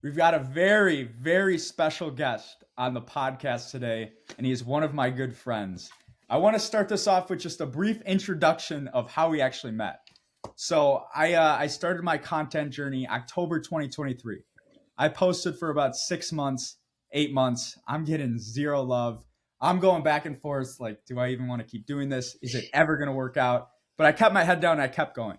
We've got a very, very special guest on the podcast today, and he is one of my good friends. I want to start this off with just a brief introduction of how we actually met. So I started my content journey October 2023. I posted for about 6 months, 8 months. I'm getting zero love. I'm going back and forth like, do I even want to keep doing this? Is it ever going to work out? But I kept my head down and I kept going.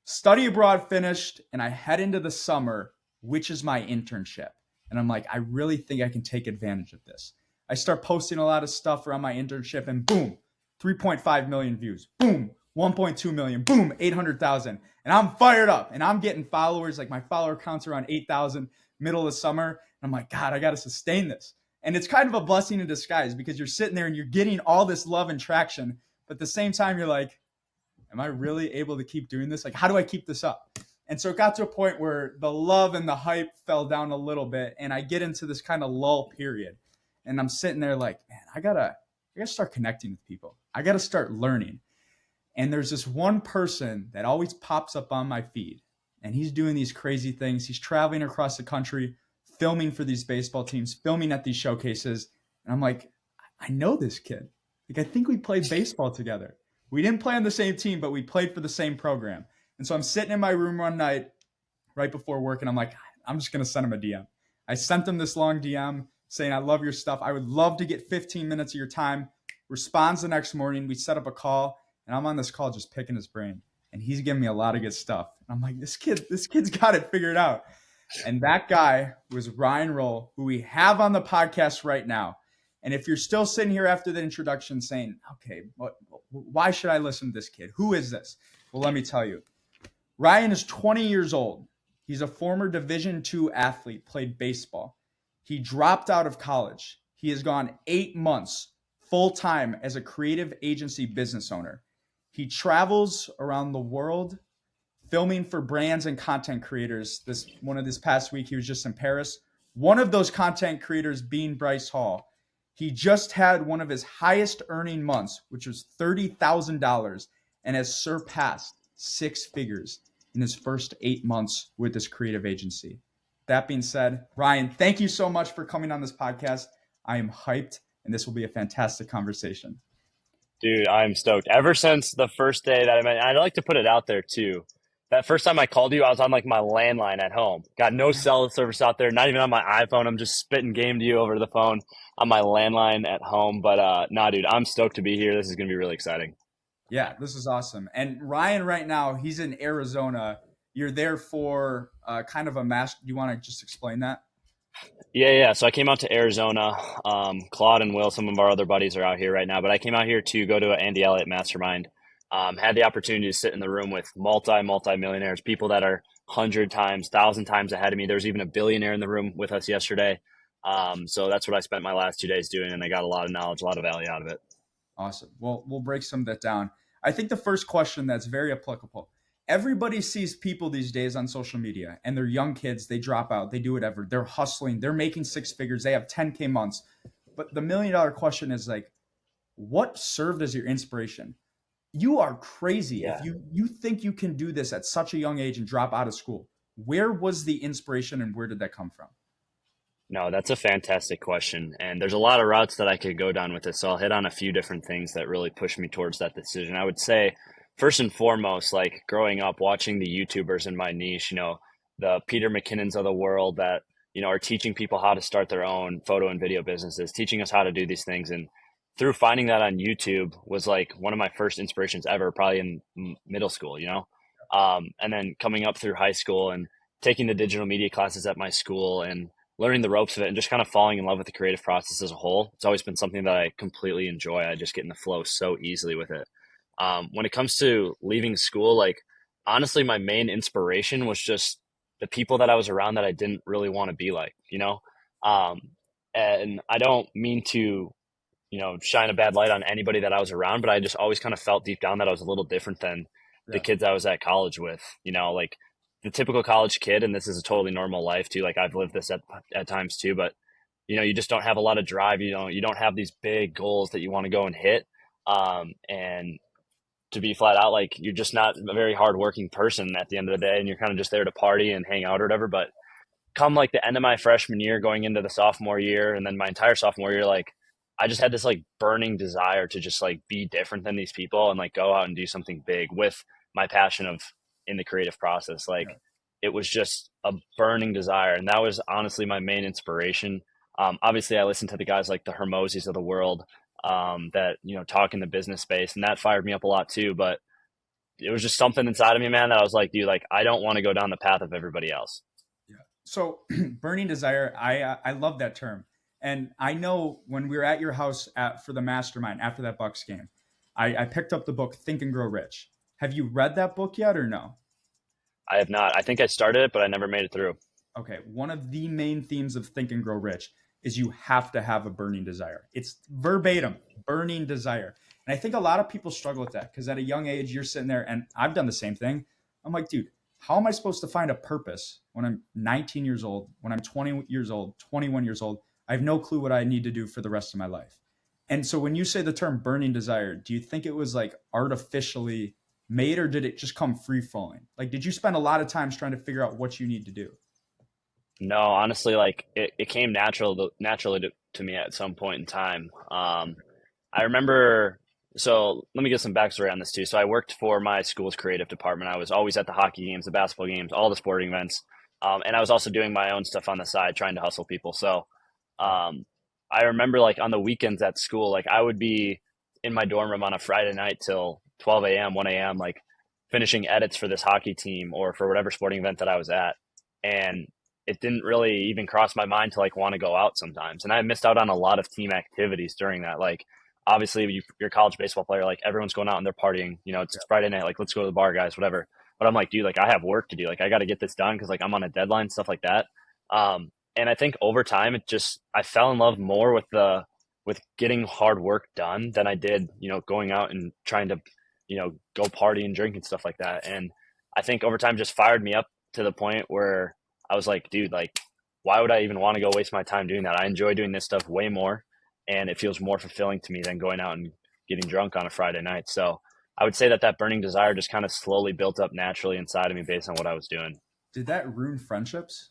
Study abroad finished, and I head into the summer, which is my internship. And I'm like, I really think I can take advantage of this. I start posting a lot of stuff around my internship, and boom, 3.5 million views. Boom, 1.2 million. Boom, 800,000. And I'm fired up, and I'm getting followers. Like my follower counts around 8,000 middle of summer. And I'm like, God, I got to sustain this. And it's kind of a blessing in disguise because you're sitting there and you're getting all this love and traction. But at the same time, you're like, am I really able to keep doing this? Like, how do I keep this up? And so it got to a point where the love and the hype fell down a little bit, and I get into this kind of lull period. And I'm sitting there like, man, I gotta start connecting with people. I gotta start learning. And there's this one person that always pops up on my feed, and he's doing these crazy things. He's traveling across the country, filming for these baseball teams, filming at these showcases. And I'm like, I know this kid. Like, I think we played baseball together. We didn't play on the same team, but we played for the same program. And so I'm sitting in my room one night right before work, and I'm like, I'm just going to send him a DM. I sent him this long DM saying, I love your stuff. I would love to get 15 minutes of your time. Responds the next morning. We set up a call, and I'm on this call just picking his brain. And he's giving me a lot of good stuff. And I'm like, this kid's got it figured out. And that guy was Ryan Roehl, who we have on the podcast right now. And if you're still sitting here after the introduction saying, okay, why should I listen to this kid? Who is this? Well, let me tell you. Ryan is 20 years old. He's a former Division II athlete, played baseball. He dropped out of college. He has gone 8 months full time as a creative agency business owner. He travels around the world filming for brands and content creators. This past week, he was just in Paris. One of those content creators being Bryce Hall. He just had one of his highest earning months, which was $30,000, and has surpassed six figures in his first 8 months with this creative agency. That being said, Ryan, thank you so much for coming on this podcast. I am hyped, and this will be a fantastic conversation. Dude, I'm stoked. Ever since the first day that I met, I'd like to put it out there too. That first time I called you, I was on like my landline at home. Got no cell service out there, not even on my iPhone. I'm just spitting game to you over the phone on my landline at home. But nah, dude, I'm stoked to be here. This is gonna be really exciting. Yeah, this is awesome. And Ryan, right now, he's in Arizona. You're there for kind of a master. Do you want to just explain that? Yeah. So I came out to Arizona. Claude and Will, some of our other buddies are out here right now, but I came out here to go to an Andy Elliott mastermind. Had the opportunity to sit in the room with multi millionaires, people that are 100 times, 1,000 times ahead of me. There was even a billionaire in the room with us yesterday. So that's what I spent my last 2 days doing, and I got a lot of knowledge, a lot of value out of it. Awesome. Well, we'll break some of that down. I think the first question that's very applicable. Everybody sees people these days on social media, and they're young kids. They drop out. They do whatever. They're hustling. They're making six figures. They have 10K months. But the $1 million question is like, what served as your inspiration? You are crazy if Yeah. you think you can do this at such a young age and drop out of school. Where was the inspiration, and where did that come from? No, that's a fantastic question. And there's a lot of routes that I could go down with this. So I'll hit on a few different things that really pushed me towards that decision. I would say, first and foremost, like growing up watching the YouTubers in my niche, the Peter McKinnons of the world that, are teaching people how to start their own photo and video businesses, teaching us how to do these things. And through finding that on YouTube was like one of my first inspirations ever, probably in middle school. And then coming up through high school and taking the digital media classes at my school and learning the ropes of it and just kind of falling in love with the creative process as a whole. It's always been something that I completely enjoy. I just get in the flow so easily with it. When it comes to leaving school, like honestly, my main inspiration was just the people that I was around that I didn't really want to be like. Um, and I don't mean to, shine a bad light on anybody that I was around, but I just always kind of felt deep down that I was a little different than the Yeah. kids I was at college with, like the typical college kid. And this is a totally normal life too. Like I've lived this at times too, but you just don't have a lot of drive. You don't have these big goals that you want to go and hit. And to be flat out, like you're just not a very hardworking person at the end of the day, and you're kind of just there to party and hang out or whatever. But come like the end of my freshman year going into the sophomore year and then my entire sophomore year, like I just had this like burning desire to just like be different than these people and like go out and do something big with my passion of in the creative process. Like Yeah. it was just a burning desire. And that was honestly my main inspiration. Obviously I listened to the guys like the Hermosis of the world that, you know, talk in the business space, and that fired me up a lot too. But it was just something inside of me, man, that I was like, dude, like I don't want to go down the path of everybody else. Yeah. So burning desire, I love that term. And I know when we were at your house for the mastermind after that Bucks game, I picked up the book Think and Grow Rich. Have you read that book yet or no? I have not. I think I started it, but I never made it through. Okay, one of the main themes of Think and Grow Rich is you have to have a burning desire. It's verbatim, burning desire. And I think a lot of people struggle with that because at a young age, you're sitting there, and I've done the same thing. I'm like, dude, how am I supposed to find a purpose when I'm 19 years old, when I'm 20 years old, 21 years old? I have no clue what I need to do for the rest of my life. And so when you say the term burning desire, do you think it was like artificially made, or did it just come free flowing? Like, did you spend a lot of times trying to figure out what you need to do? No, honestly, like it came naturally to me at some point in time. I remember, so let me get some backstory on this too. So I worked for my school's creative department. I was always at the hockey games, the basketball games, all the sporting events. And I was also doing my own stuff on the side, trying to hustle people. So um, I remember like on the weekends at school, like I would be in my dorm room on a Friday night till 12 a.m., 1 a.m., like finishing edits for this hockey team or for whatever sporting event that I was at. And it didn't really even cross my mind to like want to go out sometimes. And I missed out on a lot of team activities during that. Like obviously you're a college baseball player, like everyone's going out and they're partying, you know, it's Friday night, like let's go to the bar, guys, whatever. But I'm like, dude, like I have work to do. Like I got to get this done because like I'm on a deadline, stuff like that. And I think over time, I fell in love more with getting hard work done than I did, you know, going out and trying to, you know, go party and drink and stuff like that. And I think over time just fired me up to the point where I was like, dude, like, why would I even want to go waste my time doing that? I enjoy doing this stuff way more, and it feels more fulfilling to me than going out and getting drunk on a Friday night. So I would say that that burning desire just kind of slowly built up naturally inside of me based on what I was doing. Did that ruin friendships?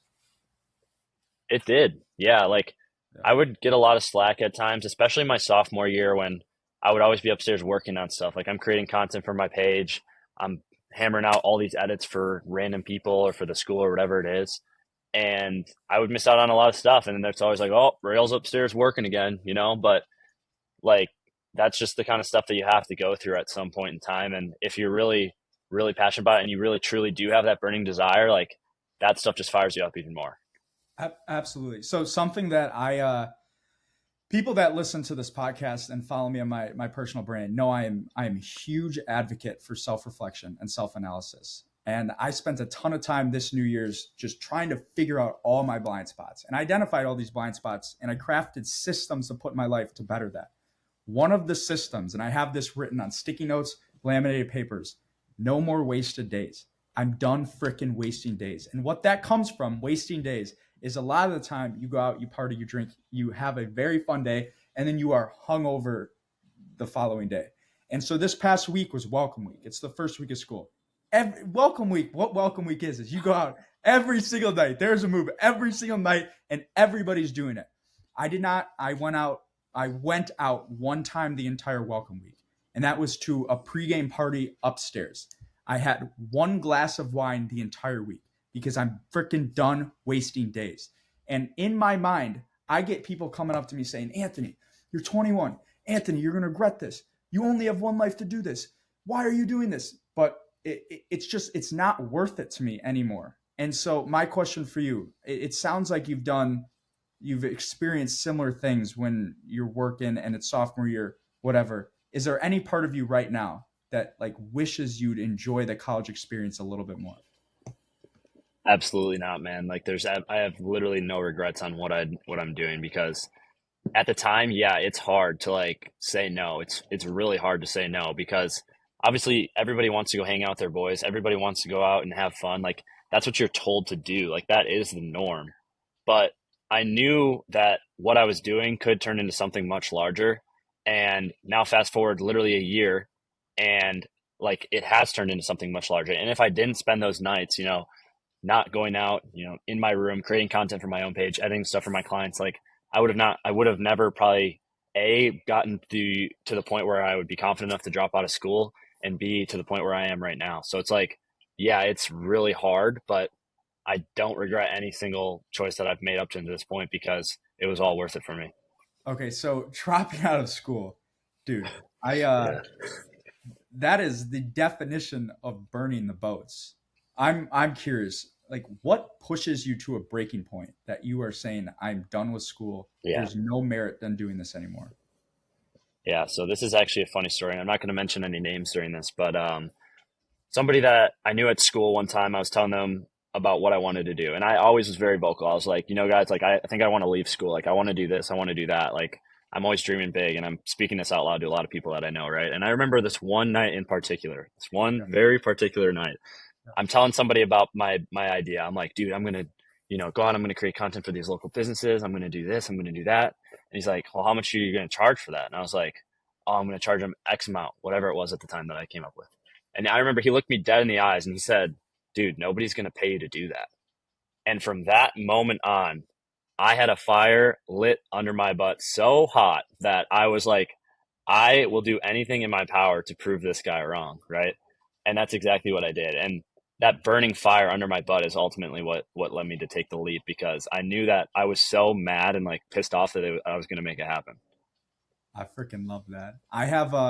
It did. Yeah. Like Yeah. I would get a lot of slack at times, especially my sophomore year when I would always be upstairs working on stuff. Like I'm creating content for my page. I'm hammering out all these edits for random people or for the school or whatever it is. And I would miss out on a lot of stuff. And then it's always like, oh, Roehl's upstairs working again, you know? But like that's just the kind of stuff that you have to go through at some point in time. And if you're really, really passionate about it and you really truly do have that burning desire, like that stuff just fires you up even more. Absolutely. So something that people that listen to this podcast and follow me on my personal brand know I am a huge advocate for self-reflection and self-analysis. And I spent a ton of time this New Year's just trying to figure out all my blind spots, and I identified all these blind spots, and I crafted systems to put in my life to better that. One of the systems, and I have this written on sticky notes, laminated papers: no more wasted days. I'm done freaking wasting days. And what that comes from, wasting days, is a lot of the time you go out, you party, you drink, you have a very fun day, and then you are hungover the following day. And so this past week was welcome week. It's the first week of school. Welcome week, what welcome week is you go out every single night. There's a move every single night, and everybody's doing it. I did not. I went out one time the entire welcome week, and that was to a pregame party upstairs. I had one glass of wine the entire week because I'm freaking done wasting days. And in my mind, I get people coming up to me saying, Anthony, you're 21. Anthony, you're going to regret this. You only have one life to do this. Why are you doing this? But it's not worth it to me anymore. And so my question for you, it sounds like you've experienced similar things when you're working and it's sophomore year, whatever. Is there any part of you right now that like wishes you'd enjoy the college experience a little bit more? Absolutely not, man. Like I have literally no regrets on what I'm doing because at the time, yeah, it's hard to like say no. It's really hard to say no because obviously everybody wants to go hang out with their boys. Everybody wants to go out and have fun. Like that's what you're told to do. Like that is the norm. But I knew that what I was doing could turn into something much larger. And now fast forward literally a year and like it has turned into something much larger. And if I didn't spend those nights, you know, not going out, in my room, creating content for my own page, editing stuff for my clients, like I would have never probably gotten to the point where I would be confident enough to drop out of school, and B, to the point where I am right now. So it's like, yeah, it's really hard, but I don't regret any single choice that I've made up to this point because it was all worth it for me. Okay, so dropping out of school, dude. I Yeah. That is the definition of burning the boats. I'm curious, like what pushes you to a breaking point that you are saying I'm done with school. Yeah. There's no merit in doing this anymore. Yeah. So this is actually a funny story. I'm not going to mention any names during this, but somebody that I knew at school one time, I was telling them about what I wanted to do. And I always was very vocal. I was like, guys, like, I think I want to leave school. Like, I want to do this. I want to do that. Like, I'm always dreaming big, and I'm speaking this out loud to a lot of people that I know. Right. And I remember this one night in particular, this one Yeah. very particular night. Yeah. I'm telling somebody about my idea. I'm like, dude, I'm going to, go on. I'm going to create content for these local businesses. I'm going to do this. I'm going to do that. And he's like, well, how much are you going to charge for that? And I was like, oh, I'm going to charge him X amount, whatever it was at the time that I came up with. And I remember he looked me dead in the eyes and he said, dude, nobody's going to pay you to do that. And from that moment on, I had a fire lit under my butt so hot that I was like, I will do anything in my power to prove this guy wrong. Right. And that's exactly what I did. And that burning fire under my butt is ultimately what led me to take the leap, because I knew that I was so mad and like pissed off that I was going to make it happen. I freaking love that.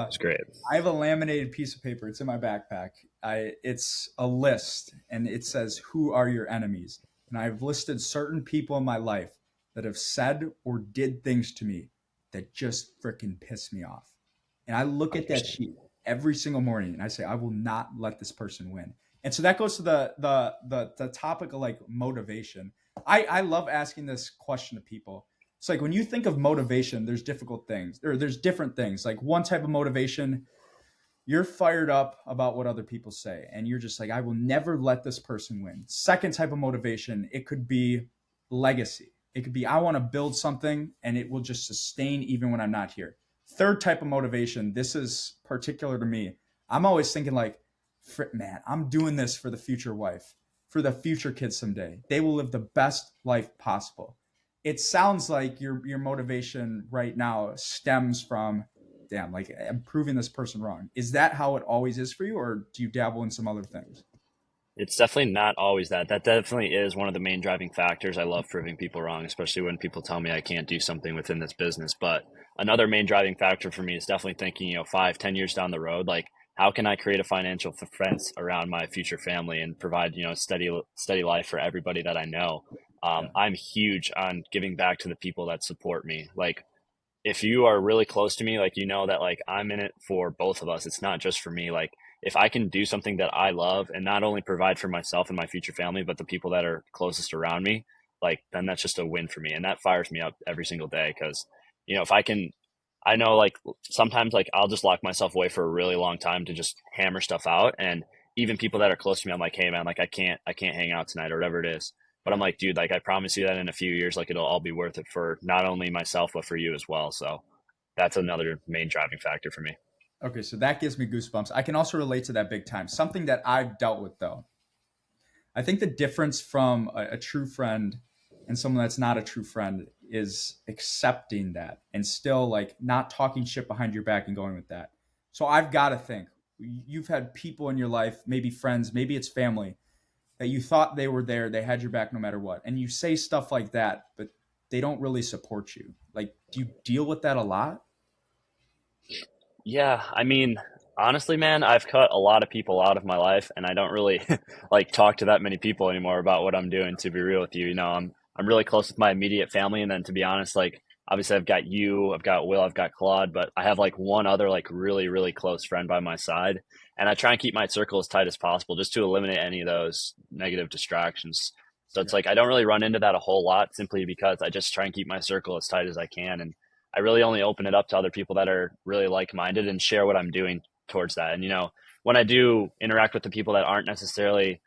It's great. I have a laminated piece of paper. It's in my backpack. It's a list, and it says, "Who are your enemies?" And I've listed certain people in my life that have said or did things to me that just freaking piss me off. And I look at that 100%. sheet every single morning, and I say, "I will not let this person win." And so that goes to the topic of like motivation. I love asking this question to people. It's like when you think of motivation, there's difficult things, or there's different things. Like one type of motivation, you're fired up about what other people say, and you're just like, I will never let this person win. Second type of motivation, it could be legacy. It could be, I want to build something and it will just sustain even when I'm not here. Third type of motivation, this is particular to me. I'm always thinking like, man, I'm doing this for the future wife, for the future kids someday. They will live the best life possible. It sounds like your motivation right now stems from, damn, like I'm proving this person wrong. Is that how it always is for you, or do you dabble in some other things? It's definitely not always that. That definitely is one of the main driving factors. I love proving people wrong, especially when people tell me I can't do something within this business. But another main driving factor for me is definitely thinking, 5, 10 years down the road, like how can I create a financial fence around my future family and provide, steady life for everybody that I know. Yeah. I'm huge on giving back to the people that support me. Like, if you are really close to me, like, that like I'm in it for both of us. It's not just for me. Like, if I can do something that I love and not only provide for myself and my future family, but the people that are closest around me, like, then that's just a win for me. And that fires me up every single day. Cause, if I can, I know like sometimes like I'll just lock myself away for a really long time to just hammer stuff out. And even people that are close to me, I'm like, hey man, like I can't hang out tonight or whatever it is. But I'm like, dude, like I promise you that in a few years, like it'll all be worth it for not only myself, but for you as well. So that's another main driving factor for me. Okay, so that gives me goosebumps. I can also relate to that big time. Something that I've dealt with though. I think the difference from a true friend and someone that's not a true friend is accepting that and still like not talking shit behind your back and going with that. So I've got to think you've had people in your life, maybe friends, maybe it's family, that you thought they were there, they had your back no matter what. And you say stuff like that, but they don't really support you. Like, do you deal with that a lot? Yeah, I mean, honestly, man, I've cut a lot of people out of my life, and I don't really like talk to that many people anymore about what I'm doing. To be real with you, I'm really close with my immediate family, and then to be honest, like obviously I've got you, I've got Will, I've got Claude, but I have like one other like really really close friend by my side, and I try and keep my circle as tight as possible just to eliminate any of those negative distractions. So it's Yeah. like I don't really run into that a whole lot simply because I just try and keep my circle as tight as I can, and I really only open it up to other people that are really like minded and share what I'm doing towards that. And when I do interact with the people that aren't necessarily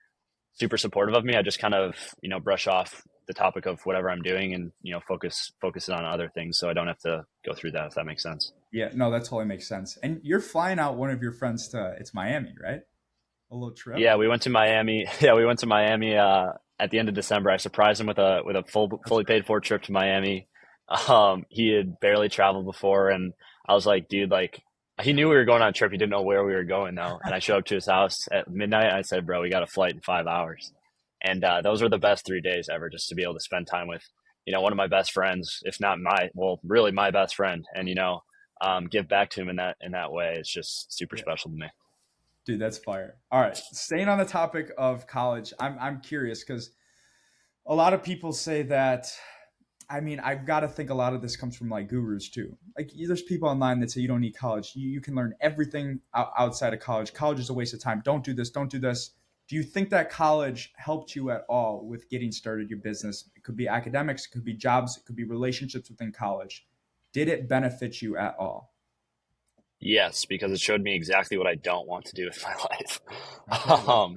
super supportive of me, I just kind of brush off the topic of whatever I'm doing and focus it on other things, so I don't have to go through that, if that makes sense. Yeah, no, that totally makes sense. And you're flying out one of your friends to it's Miami, right? A little trip. Yeah, we went to Miami. Yeah, we went to Miami at the end of December. I surprised him with a That's fully paid for trip to Miami. He had barely traveled before, and I was like, dude, like he knew we were going on a trip. He didn't know where we were going though. And I showed up to his house at midnight. And I said, bro, we got a flight in 5 hours. And those were the best 3 days ever, just to be able to spend time with, one of my best friends, if not well, really my best friend, and give back to him in that way. It's just super yeah. special to me. Dude, that's fire. All right, staying on the topic of college, I'm curious because a lot of people say that. I mean, I've got to think a lot of this comes from like gurus too. Like, there's people online that say you don't need college. You can learn everything outside of college. College is a waste of time. Don't do this. Don't do this. Do you think that college helped you at all with getting started your business? It could be academics, it could be jobs, it could be relationships within college. Did it benefit you at all? Yes, because it showed me exactly what I don't want to do with my life. Okay, let's Um,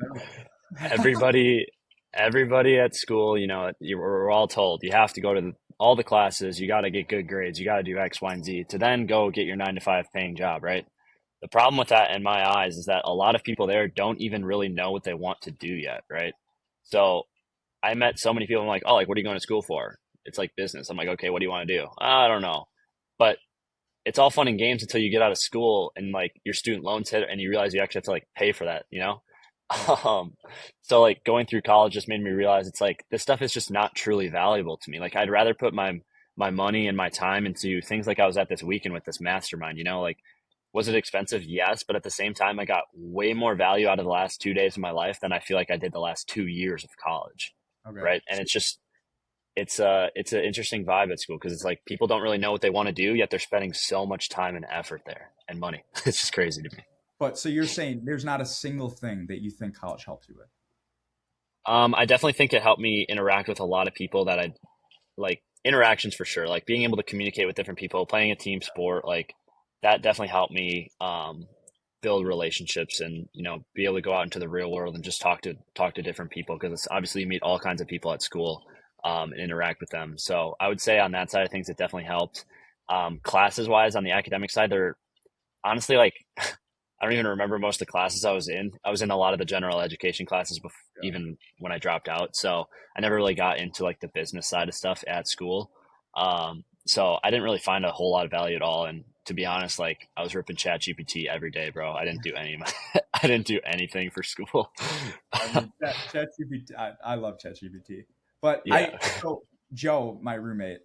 everybody, everybody at school, we're all told you have to go to all the classes, you got to get good grades, you got to do X, Y, and Z to then go get your 9 to 5 paying job, right? The problem with that, in my eyes, is that a lot of people there don't even really know what they want to do yet, right? So I met so many people. I'm like, oh, like, what are you going to school for? It's like business. I'm like, okay, what do you want to do? I don't know. But it's all fun and games until you get out of school and like your student loans hit and you realize you actually have to like pay for that. Yeah. Um, so like going through college just made me realize it's like this stuff is just not truly valuable to me. Like I'd rather put my money and my time into things like I was at this weekend with this mastermind. Like was it expensive? Yes, but at the same time I got way more value out of the last 2 days of my life than I feel like I did the last 2 years of college. Okay. Right. And it's an interesting vibe at school because it's like people don't really know what they want to do, yet they're spending so much time and effort there and money. It's just crazy to me. But so you're saying there's not a single thing that you think college helped you with? I definitely think it helped me interact with a lot of people that I like interactions for sure. Like being able to communicate with different people, playing a team sport, like that definitely helped me build relationships and be able to go out into the real world and just talk to different people because obviously you meet all kinds of people at school and interact with them. So I would say on that side of things, it definitely helped. Classes wise, on the academic side, they're honestly like I don't even remember most of the classes I was in. I was in a lot of the general education classes before, Yeah. even when I dropped out. So I never really got into like the business side of stuff at school. So I didn't really find a whole lot of value at all. And to be honest, like I was ripping Chat GPT every day, bro. I didn't do any of my, I didn't do anything for school. I mean, ChatGPT. I love ChatGPT, but Yeah. so Joe, my roommate,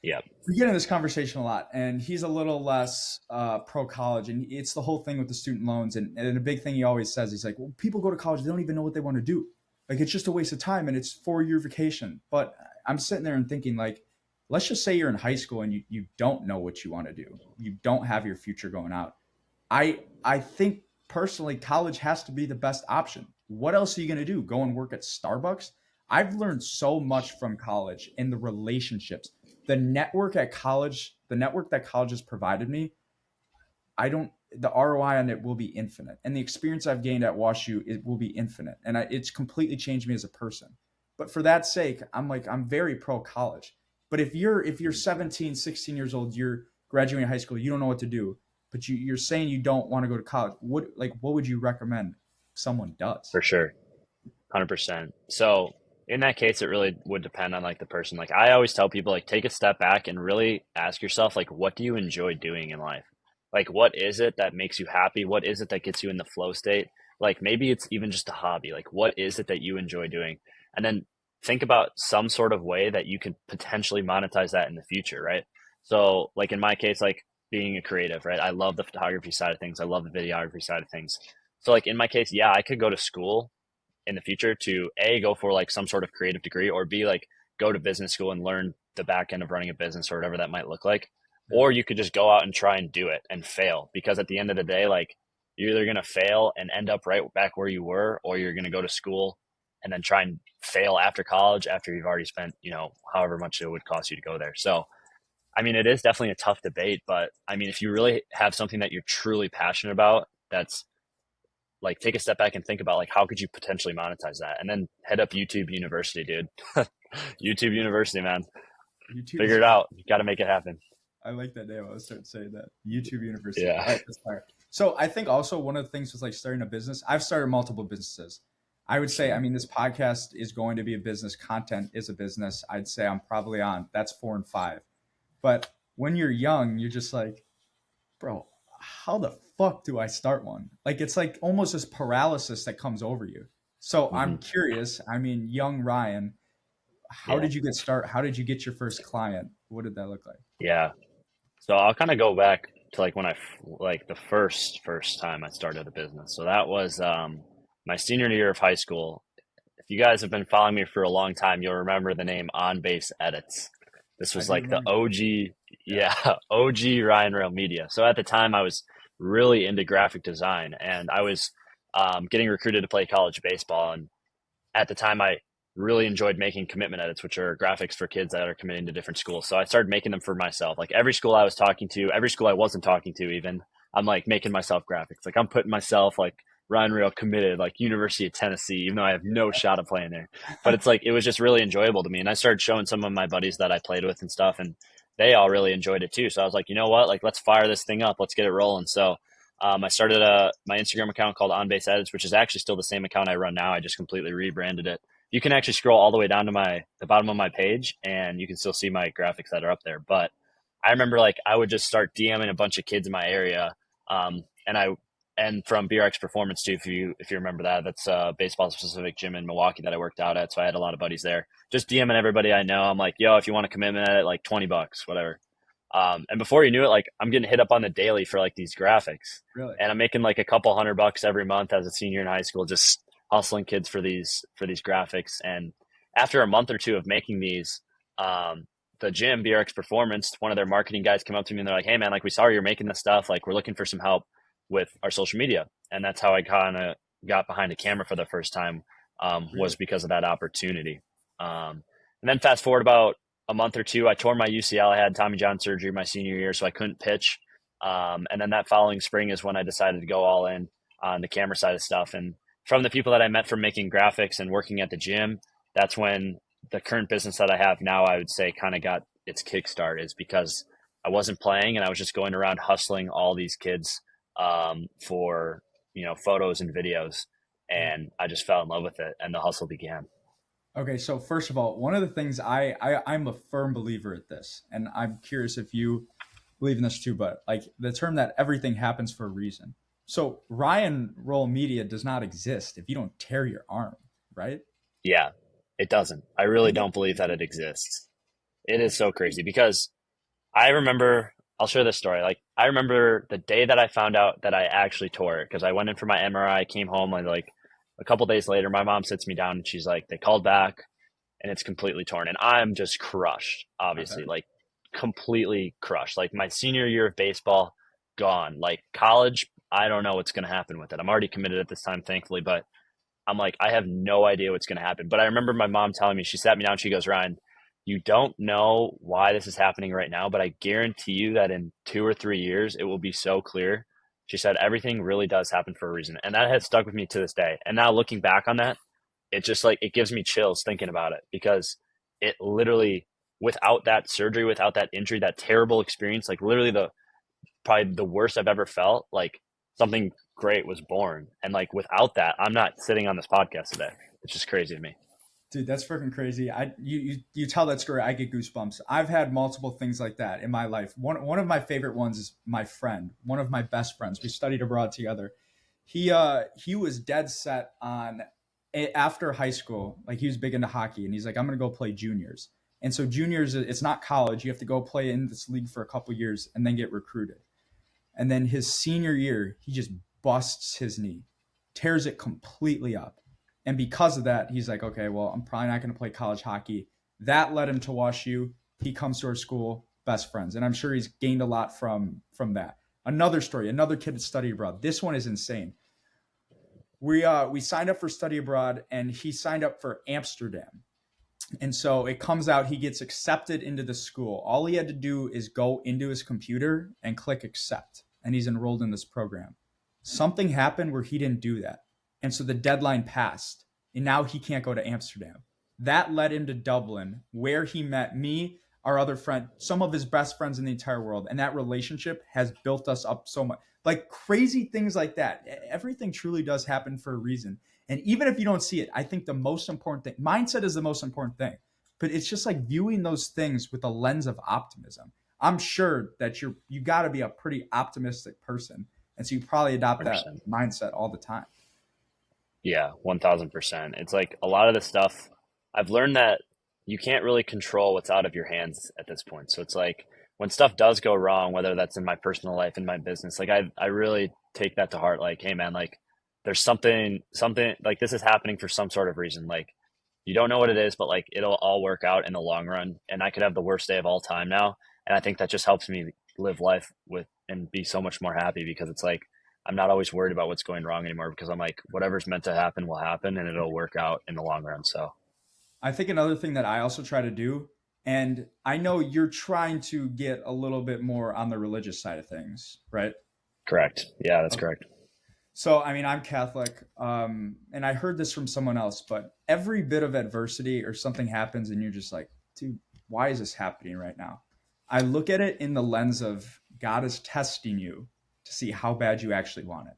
Yeah, we get in this conversation a lot, and he's a little less pro college, and it's the whole thing with the student loans, and a big thing he always says, he's like, well, people go to college, they don't even know what they want to do, like it's just a waste of time, and it's 4 year vacation. But I'm sitting there and thinking, like, let's just say you're in high school and you don't know what you want to do, you don't have your future going out. I think personally college has to be the best option. What else are you going to do? Go and work at Starbucks? I've learned so much from college and the relationships, the network at college, the network that college has provided me. I don't The ROI on it will be infinite, and the experience I've gained at WashU, it will be infinite, and it's completely changed me as a person. But for that sake, I'm very pro college. But if you're 17, 16 years old, you're graduating high school, you don't know what to do, but you're saying you don't want to go to college. What would you recommend someone does? for sure. 100%. So in that case, it really would depend on like the person. Like I always tell people, like take a step back and really ask yourself, like, what do you enjoy doing in life? Like, what is it that makes you happy? What is it that gets you in the flow state? Like maybe it's even just a hobby. Like what is it that you enjoy doing? And then think about some sort of way that you can potentially monetize that in the future, right? So like in my case, like being a creative, right? I love the photography side of things. I love the videography side of things. So like in my case, yeah, I could go to school in the future to A, go for like some sort of creative degree, or B, like go to business school and learn the back end of running a business or whatever that might look like. Yeah. Or you could just go out and try and do it and fail, because at the end of the day, like you're either going to fail and end up right back where you were, or you're going to go to school and then try and fail after college after you've already spent, however much it would cost you to go there. So, I mean, it is definitely a tough debate, but I mean, if you really have something that you're truly passionate about, that's like take a step back and think about like how could you potentially monetize that, and then head up YouTube University, dude. YouTube University, man. YouTube Figure is it out. You got to make it happen. I like that name. I was starting to say that. YouTube University. Yeah. All right, that's fire. So I think also one of the things with like starting a business, I've started multiple businesses. I would say, I mean, this podcast is going to be a business. Content is a business. I'd say I'm probably on that's 4 and 5. But when you're young, you're just like, bro, how the fuck do I start one? Like it's like almost this paralysis that comes over you. So Hmm. I'm curious. I mean, young Ryan, how Yeah. did you get started? How did you get your first client? What did that look like? Yeah. So I'll kind of go back to like when like the first time I started a business. So that was my senior year of high school. If you guys have been following me for a long time, you'll remember the name On Base Edits. This I was do like the remember. OG, Yeah. yeah, OG Ryan Rail Media. So at the time, I was really into graphic design, and I was getting recruited to play college baseball. And at the time, I really enjoyed making commitment edits, which are graphics for kids that are committing to different schools. So I started making them for myself. Like every school I was talking to, every school I wasn't talking to, even I'm like making myself graphics. Like I'm putting myself like Ryan Real committed, like University of Tennessee, even though I have no shot of playing there. But it's like it was just really enjoyable to me, and I started showing some of my buddies that I played with and stuff, and they all really enjoyed it too. So I was like, you know what, like let's fire this thing up, let's get it rolling. So I started my Instagram account called On Base Edits, which is actually still the same account I run now. I just completely rebranded it. You can actually scroll all the way down to the bottom of my page, and you can still see my graphics that are up there. But I remember like I would just start DMing a bunch of kids in my area, and from BRX Performance too. If you remember that, that's a baseball specific gym in Milwaukee that I worked out at. So I had a lot of buddies there. Just DMing everybody I know. I'm like, yo, if you want a commitment at it, like $20, whatever. And before you knew it, like I'm getting hit up on the daily for like these graphics, Really? and I'm making like a couple $100 every month as a senior in high school, just hustling kids for these graphics. And after a month or two of making these, the gym BRX Performance, one of their marketing guys came up to me and they're like, "Hey man, like we saw you're making this stuff. Like we're looking for some help with our social media." And that's how I kind of got behind a camera for the first time. Was Really? because of that opportunity. And then fast forward about a month or two, I tore my UCL. I had Tommy John surgery my senior year, so I couldn't pitch. And then that following spring is when I decided to go all in on the camera side of stuff. And from the people that I met from making graphics and working at the gym, that's when the current business that I have now, I would say, kind of got its kickstart, is because I wasn't playing and I was just going around hustling all these kids for photos and videos, Yeah. and I just fell in love with it, and the hustle began. Okay, so first of all, one of the things I'm a firm believer at this, and I'm curious if you believe in this too, but like the term that everything happens for a reason. So Ryan Roll Media does not exist if you don't tear your arm, right? Yeah, it doesn't. I really Think of don't believe that it exists. It is so crazy because I remember, I'll share this story. Like, I remember the day that I found out that I actually tore it, because I went in for my MRI, came home, like a couple days later, my mom sits me down and she's like, they called back and it's completely torn. And I'm just crushed, obviously, okay. like completely crushed. Like, my senior year of baseball, gone. Like, college, I don't know what's going to happen with it. I'm already committed at this time, thankfully, but I'm like, I have no idea what's going to happen. But I remember my mom telling me, she sat me down, she goes, Ryan, you don't know why this is happening right now, but I guarantee you that in 2 or 3 years, it will be so clear. She said, everything really does happen for a reason. And that has stuck with me to this day. And now looking back on that, it just like, it gives me chills thinking about it, because it literally, without that surgery, without that injury, that terrible experience, like literally probably the worst I've ever felt, like something great was born. And like without that, I'm not sitting on this podcast today. It's just crazy to me. Dude, that's freaking crazy. You tell that story, I get goosebumps. I've had multiple things like that in my life. One of my favorite ones is my friend, one of my best friends. We studied abroad together. He was dead set on after high school, like he was big into hockey, and he's like, I'm gonna go play juniors. And so juniors, it's not college. You have to go play in this league for a couple years and then get recruited. And then his senior year, he just busts his knee, tears it completely up. And because of that, he's like, okay, well, I'm probably not going to play college hockey. That led him to WashU. He comes to our school, best friends. And I'm sure he's gained a lot from that. Another story, another kid that studied abroad. This one is insane. We signed up for study abroad, and he signed up for Amsterdam. And so it comes out, he gets accepted into the school. All he had to do is go into his computer and click accept, and he's enrolled in this program. Something happened where he didn't do that. And so the deadline passed, and now he can't go to Amsterdam. That led him to Dublin, where he met me, our other friend, some of his best friends in the entire world. And that relationship has built us up so much. Like crazy things like that. Everything truly does happen for a reason. And even if you don't see it, I think the most important thing, mindset is the most important thing. But it's just like viewing those things with a lens of optimism. I'm sure that you got to be a pretty optimistic person, and so you probably adopt that 100%. mindset all the time. Yeah, 1000%. It's like a lot of the stuff I've learned that you can't really control what's out of your hands at this point. So it's like when stuff does go wrong, whether that's in my personal life, in my business, like I really take that to heart. Like, hey man, like there's something like this is happening for some sort of reason. Like you don't know what it is, but like it'll all work out in the long run. And I could have the worst day of all time now. And I think that just helps me live life with and be so much more happy because it's like I'm not always worried about what's going wrong anymore because I'm like, whatever's meant to happen will happen and it'll work out in the long run. So, I think another thing that I also try to do, and I know you're trying to get a little bit more on the religious side of things, right? correct. Yeah, that's Okay. correct. So, I mean, I'm Catholic, and I heard this from someone else, but every bit of adversity or something happens, and you're just like, dude, why is this happening right now? I look at it in the lens of God is testing you to see how bad you actually want it.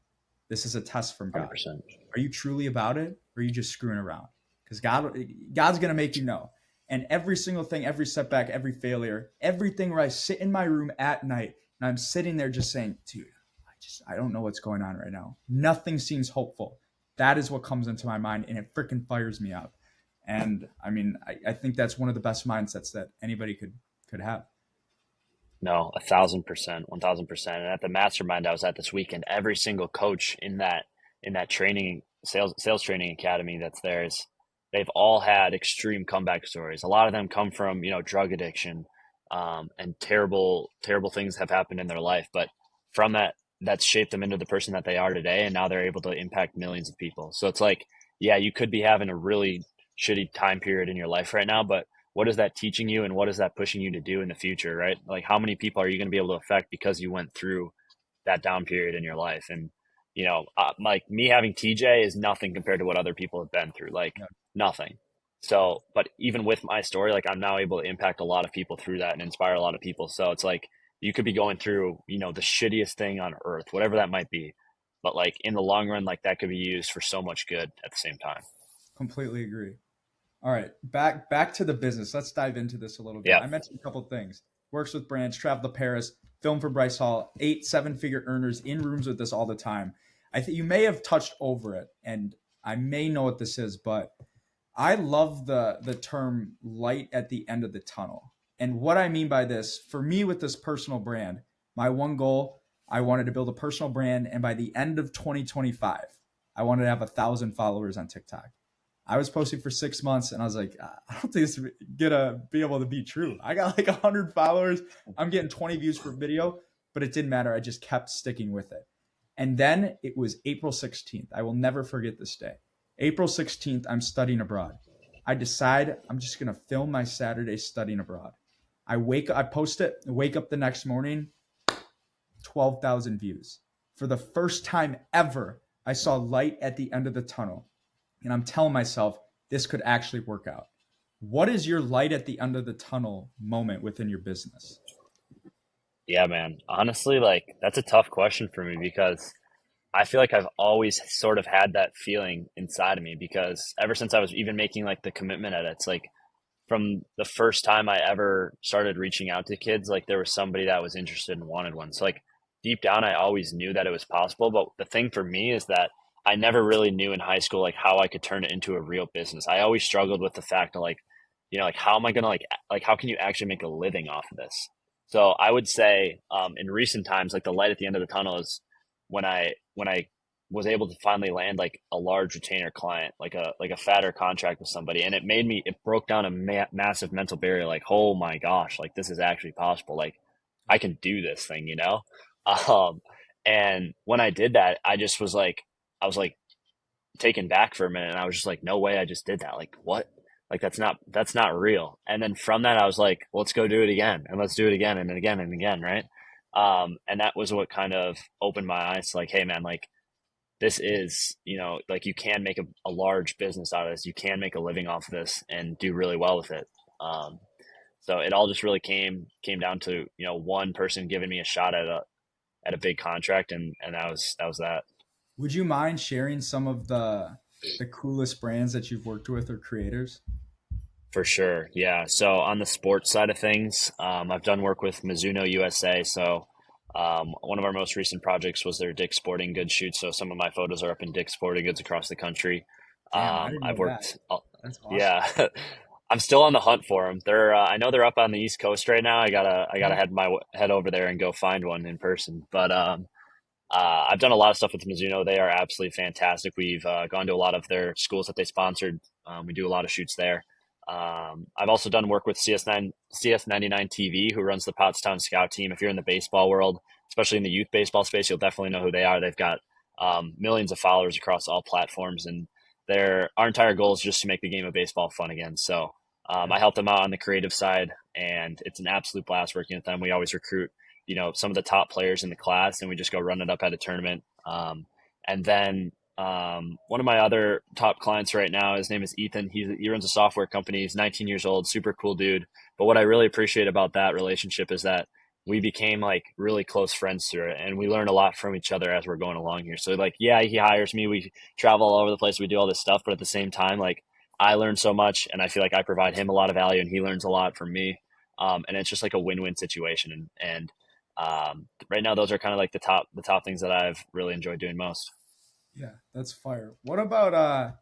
This is a test from God. 100%. Are you truly about it, or are you just screwing around? Because God's gonna make you know. And every single thing, every setback, every failure, everything where I sit in my room at night and I'm sitting there just saying, dude, I don't know what's going on right now. Nothing seems hopeful. That is what comes into my mind, and it freaking fires me up. And I mean, I think that's one of the best mindsets that anybody could have. No, 1000%, 1000%. And at the mastermind I was at this weekend, every single coach in that training sales training academy that's there is they've all had extreme comeback stories. A lot of them come from drug addiction, and terrible things have happened in their life. But from that's shaped them into the person that they are today, and now they're able to impact millions of people. So it's like, yeah, you could be having a really shitty time period in your life right now, but what is that teaching you and what is that pushing you to do in the future, right? Like how many people are you going to be able to affect because you went through that down period in your life? And like me having TJ is nothing compared to what other people have been through, like Yeah, nothing. So but even with my story, like I'm now able to impact a lot of people through that and inspire a lot of people. So it's like you could be going through the shittiest thing on earth, whatever that might be, but like in the long run, like that could be used for so much good at the same time. completely agree. All right, back to the business. Let's dive into this a little bit. Yeah. I mentioned a couple of things. Works with brands, travel to Paris, film for Bryce Hall, 8 7-figure earners in rooms with us all the time. I think you may have touched over it, and I may know what this is, but I love the term light at the end of the tunnel. And what I mean by this, for me with this personal brand, my one goal, I wanted to build a personal brand, and by the end of 2025, I wanted to have 1,000 followers on TikTok. I was posting for 6 months and I was like, I don't think this is gonna be able to be true. I got like 100 followers. I'm getting 20 views per video, but it didn't matter. I just kept sticking with it. And then it was April 16th. I will never forget this day. April 16th, I'm studying abroad. I decide I'm just gonna film my Saturday studying abroad. I post it, wake up the next morning, 12,000 views. For the first time ever, I saw light at the end of the tunnel. And I'm telling myself, this could actually work out. What is your light at the end of the tunnel moment within your business? Yeah, man. Honestly, like that's a tough question for me because I feel like I've always sort of had that feeling inside of me because ever since I was even making like the commitment edits, like from the first time I ever started reaching out to kids, like there was somebody that was interested and wanted one. So like deep down, I always knew that it was possible. But the thing for me is that I never really knew in high school like how I could turn it into a real business. I always struggled with the fact of like, like how am I gonna like how can you actually make a living off of this? So I would say in recent times, like the light at the end of the tunnel is when I was able to finally land like a large retainer client, like a fatter contract with somebody, and it broke down a massive mental barrier. Like, oh my gosh, like this is actually possible. Like, I can do this thing. Um, and when I did that, I was like taken back for a minute, and I was just like, no way, I just did that. Like, what? Like that's not real. And then from that, I was like, well, let's go do it again, and let's do it again, and again and again, right? And that was what kind of opened my eyes to like, hey man, like this is, like you can make a large business out of this. You can make a living off of this and do really well with it. So it all just really came down to, one person giving me a shot at a big contract, and that was that. Would you mind sharing some of the coolest brands that you've worked with or creators? For sure. Yeah. So on the sports side of things, I've done work with Mizuno USA. So one of our most recent projects was their Dick's Sporting Goods shoot. So some of my photos are up in Dick's Sporting Goods across the country. Damn, I didn't I've know that. worked, That's awesome. yeah. I'm still on the hunt for them. I know they're up on the East Coast right now. I gotta head over there and go find one in person. But I've done a lot of stuff with Mizuno. They are absolutely fantastic. We've gone to a lot of their schools that they sponsored. We do a lot of shoots there. I've also done work with CS99 TV, who runs the Pottstown Scout team. If you're in the baseball world, especially in the youth baseball space, you'll definitely know who they are. They've got millions of followers across all platforms, and our entire goal is just to make the game of baseball fun again. So Yeah. I help them out on the creative side, and it's an absolute blast working with them. We always recruit, some of the top players in the class, and we just go run it up at a tournament. And then one of my other top clients right now, his name is Ethan. He runs a software company. He's 19 years old, super cool dude. But what I really appreciate about that relationship is that we became like really close friends through it, and we learn a lot from each other as we're going along here. So like, yeah, he hires me. We travel all over the place. We do all this stuff, but at the same time, like I learn so much, and I feel like I provide him a lot of value, and he learns a lot from me. And it's just like a win-win situation. And right now, those are kind of like the top things that I've really enjoyed doing most. Yeah, that's fire. What about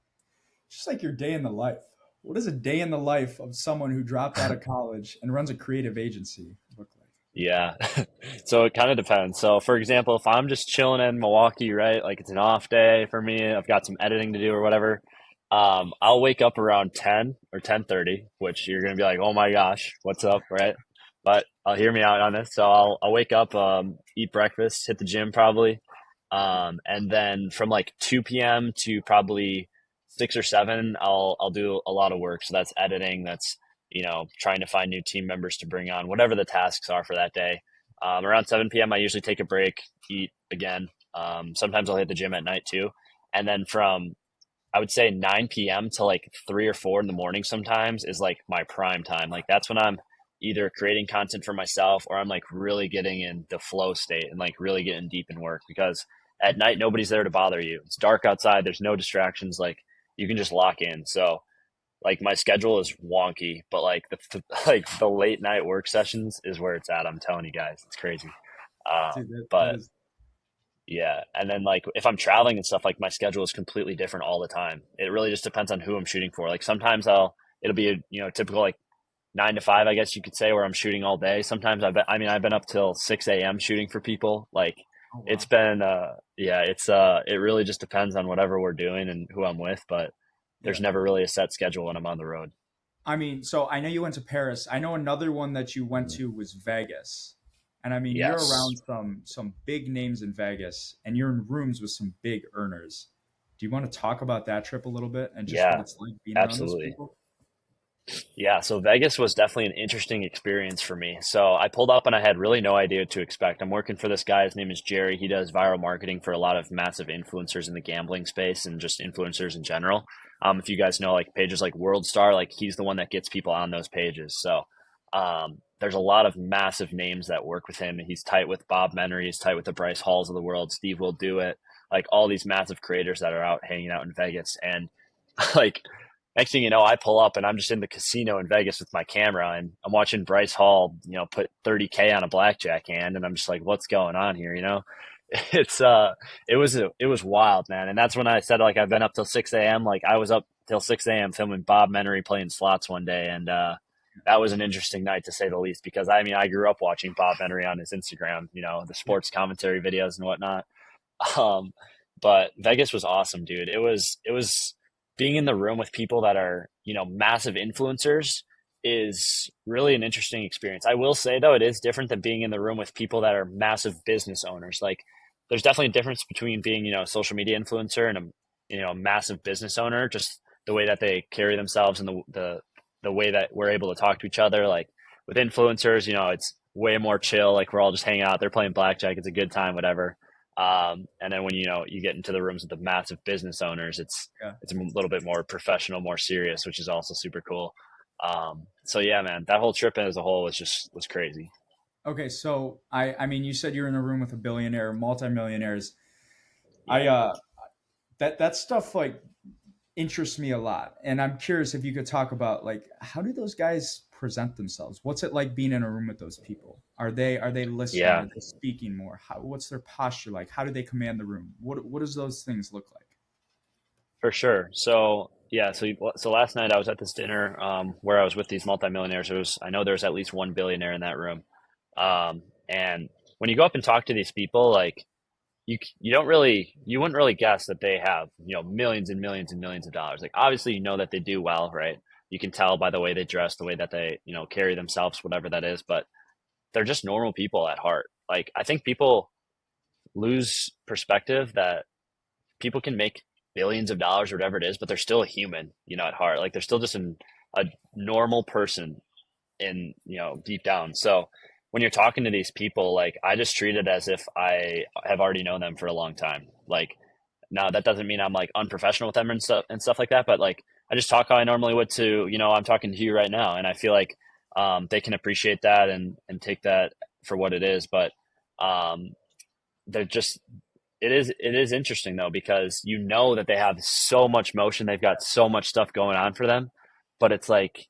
just like your day in the life? What does a day in the life of someone who dropped out of college and runs a creative agency look like? Yeah. So it kind of depends. So for example, if I'm just chilling in Milwaukee, right? Like it's an off day for me, I've got some editing to do or whatever. I'll wake up around 10 or 10:30, which you're gonna be like, "Oh my gosh, what's up?" Right? But I'll hear me out on this. So I'll wake up, eat breakfast, hit the gym probably. And then from like 2 p.m. to probably 6 or 7, I'll do a lot of work. So that's editing, that's trying to find new team members to bring on, whatever the tasks are for that day. Around 7 p.m., I usually take a break, eat again. Sometimes I'll hit the gym at night too. And then from, I would say 9 p.m. to like 3 or 4 in the morning sometimes is like my prime time. Like that's when I'm either creating content for myself or I'm like really getting in the flow state and like really getting deep in work because at night, nobody's there to bother you. It's dark outside. There's no distractions. Like you can just lock in. So like my schedule is wonky, but like like the late night work sessions is where it's at. I'm telling you guys, it's crazy. Dude, that But is yeah, and then like if I'm traveling and stuff, like my schedule is completely different all the time. It really just depends on who I'm shooting for. Like sometimes it'll be a typical like 9 to 5, I guess you could say, where I'm shooting all day. Sometimes I've been up till 6 a.m. shooting for people. Like oh it's wow. been yeah, it really just depends on whatever we're doing and who I'm with, but there's Yeah. never really a set schedule when I'm on the road. I mean, so I know you went to Paris. I know another one that you went to was Vegas. And I mean, you're Yes. around some big names in Vegas and you're in rooms with some big earners. Do you want to talk about that trip a little bit and just what Yeah, it's like being around those absolutely. people? Yeah, so Vegas was definitely an interesting experience for me. So I pulled up and I had really no idea what to expect. I'm working for this guy. His name is Jerry. He does viral marketing for a lot of massive influencers in the gambling space and just influencers in general. If you guys know like pages like World Star, like he's the one that gets people on those pages. So there's a lot of massive names that work with him. He's tight with Bob Menery. He's tight with the Bryce Halls of the world. Steve will do it. Like all these massive creators that are out hanging out in Vegas. And like next thing you know, I pull up and I'm just in the casino in Vegas with my camera and I'm watching Bryce Hall, put 30K on a blackjack hand, and I'm just like, what's going on here? It's it was wild, man. And that's when I said like I've been up till 6 a.m. Like I was up till 6 a.m. filming Bob Menery playing slots one day, and that was an interesting night to say the least. Because I mean, I grew up watching Bob Menery on his Instagram, the Yeah. sports commentary videos and whatnot. Um, but Vegas was awesome, dude. It was being in the room with people that are, massive influencers is really an interesting experience. I will say though, it is different than being in the room with people that are massive business owners. Like there's definitely a difference between being, a social media influencer and a massive business owner, just the way that they carry themselves and the way that we're able to talk to each other. Like with influencers, it's way more chill. Like we're all just hanging out, they're playing blackjack, it's a good time, whatever. And then when you get into the rooms with the massive business owners, Yeah. it's a little bit more professional, more serious, which is also super cool. So yeah, man, that whole trip as a whole was crazy. Okay, so I mean, you said you're in a room with a billionaire, multimillionaires. I Yeah. that stuff like interests me a lot, and I'm curious if you could talk about like how do those guys present themselves? What's it like being in a room with those people? Are they listening? Yeah, Are they speaking more? What's their posture like? How do they command the room? What does those things look like? for sure. So yeah, so last night I was at this dinner where I was with these multimillionaires. I know there's at least one billionaire in that room. And when you go up and talk to these people, like you wouldn't really guess that they have, millions and millions and millions of dollars. Like obviously you know that they do well, right? You can tell by the way they dress, the way that they, carry themselves, whatever that is, but they're just normal people at heart. Like I think people lose perspective that people can make billions of dollars or whatever it is, but they're still a human, at heart. Like they're still just a normal person in, deep down. So when you're talking to these people, like I just treat it as if I have already known them for a long time. Like now that doesn't mean I'm like unprofessional with them and stuff like that, but like I just talk how I normally would to, I'm talking to you right now. And I feel like they can appreciate that and take that for what it is. But um, they're just it is interesting though because you know that they have so much motion, they've got so much stuff going on for them, but it's like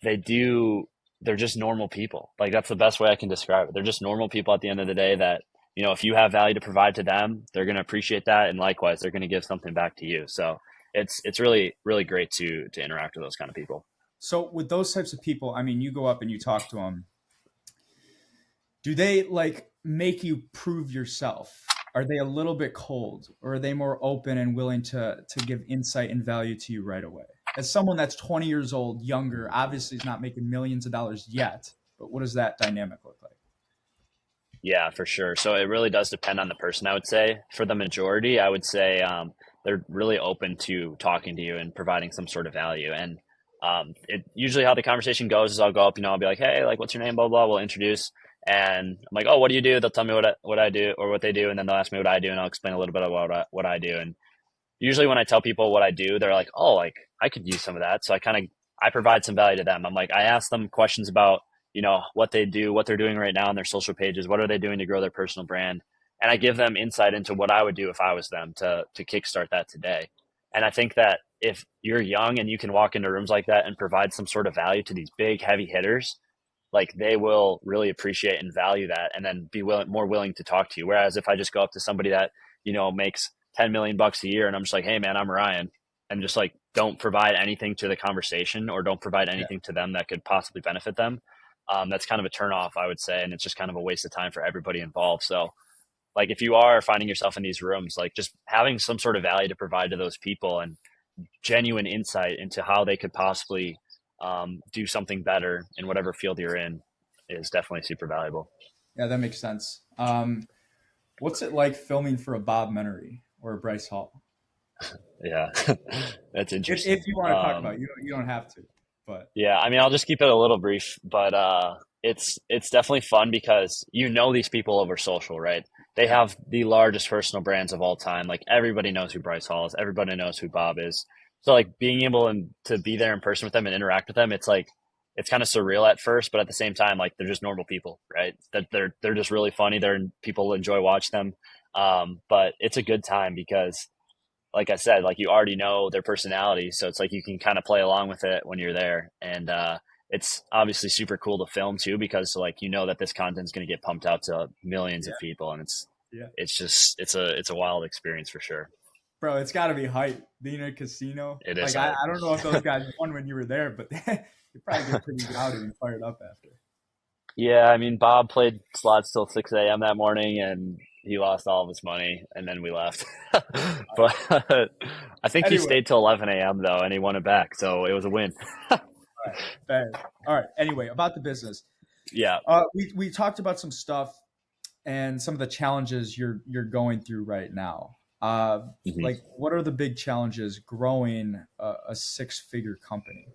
they do they're just normal people. Like that's the best way I can describe it. They're just normal people at the end of the day that, if you have value to provide to them, they're going to appreciate that and likewise they're going to give something back to you. So it's really really great to interact with those kind of people. So with those types of people, I mean, you go up and you talk to them. Do they like make you prove yourself? Are they a little bit cold, or are they more open and willing to give insight and value to you right away? As someone that's 20 years old, younger, obviously is not making millions of dollars yet, but what does that dynamic look like? Yeah, for sure. So it really does depend on the person, I would say. For the majority, I would say they're really open to talking to you and providing some sort of value. And it usually how the conversation goes is I'll go up, I'll be like, hey, like, what's your name? Blah, blah. We'll introduce. And I'm like, oh, what do you do? They'll tell me what I do or what they do. And then they'll ask me what I do. And I'll explain a little bit about what I do. And usually when I tell people what I do, they're like, oh, like I could use some of that. So I provide some value to them. I'm like, I ask them questions about, what they do, what they're doing right now on their social pages, what are they doing to grow their personal brand? And I give them insight into what I would do if I was them to kickstart that today. And I think that if you're young and you can walk into rooms like that and provide some sort of value to these big heavy hitters, like they will really appreciate and value that and then be more willing to talk to you. Whereas if I just go up to somebody that, makes 10 million bucks a year and I'm just like, hey man, I'm Ryan, and just like don't provide anything to the conversation or don't provide Yeah. anything to them that could possibly benefit them, that's kind of a turn off, I would say. And it's just kind of a waste of time for everybody involved. So like if you are finding yourself in these rooms, like just having some sort of value to provide to those people and genuine insight into how they could possibly do something better in whatever field you're in is definitely super valuable. Yeah, that makes sense. What's it like filming for a Bob Menery or a Bryce Hall? Yeah, that's If interesting. you want to talk about it, you don't have to, but Yeah, I mean, I'll just keep it a little brief, but it's definitely fun because these people over social, right? They yeah, have the largest personal brands of all time. Like everybody knows who Bryce Hall is, everybody knows who Bob is. So like being able to be there in person with them and interact with them, it's like it's kind of surreal at first, but at the same time, like they're just normal people, right? That they're just really funny. People enjoy watching them, but it's a good time because like I said, like you already know their personality, so it's like you can kind of play along with it when you're there, and it's obviously super cool to film too because like that this content's going to get pumped out to millions yeah, of people, and it's yeah. it's just it's a wild experience for sure. Bro, it's got to be hype being in a casino. It is Like I, hype. I don't know if those guys won when you were there, but they probably get pretty rowdy and fired up after. Yeah, I mean Bob played slots till 6 a.m. that morning, and he lost all of his money, and then we left. But I think he Anyway, stayed till 11 a.m. though, and he won it back, so it was a win. all right, bad. All right. Anyway, about the business. Yeah. We talked about some stuff and some of the challenges you're going through right now. Mhm. Like, what are the big challenges growing a six-figure company?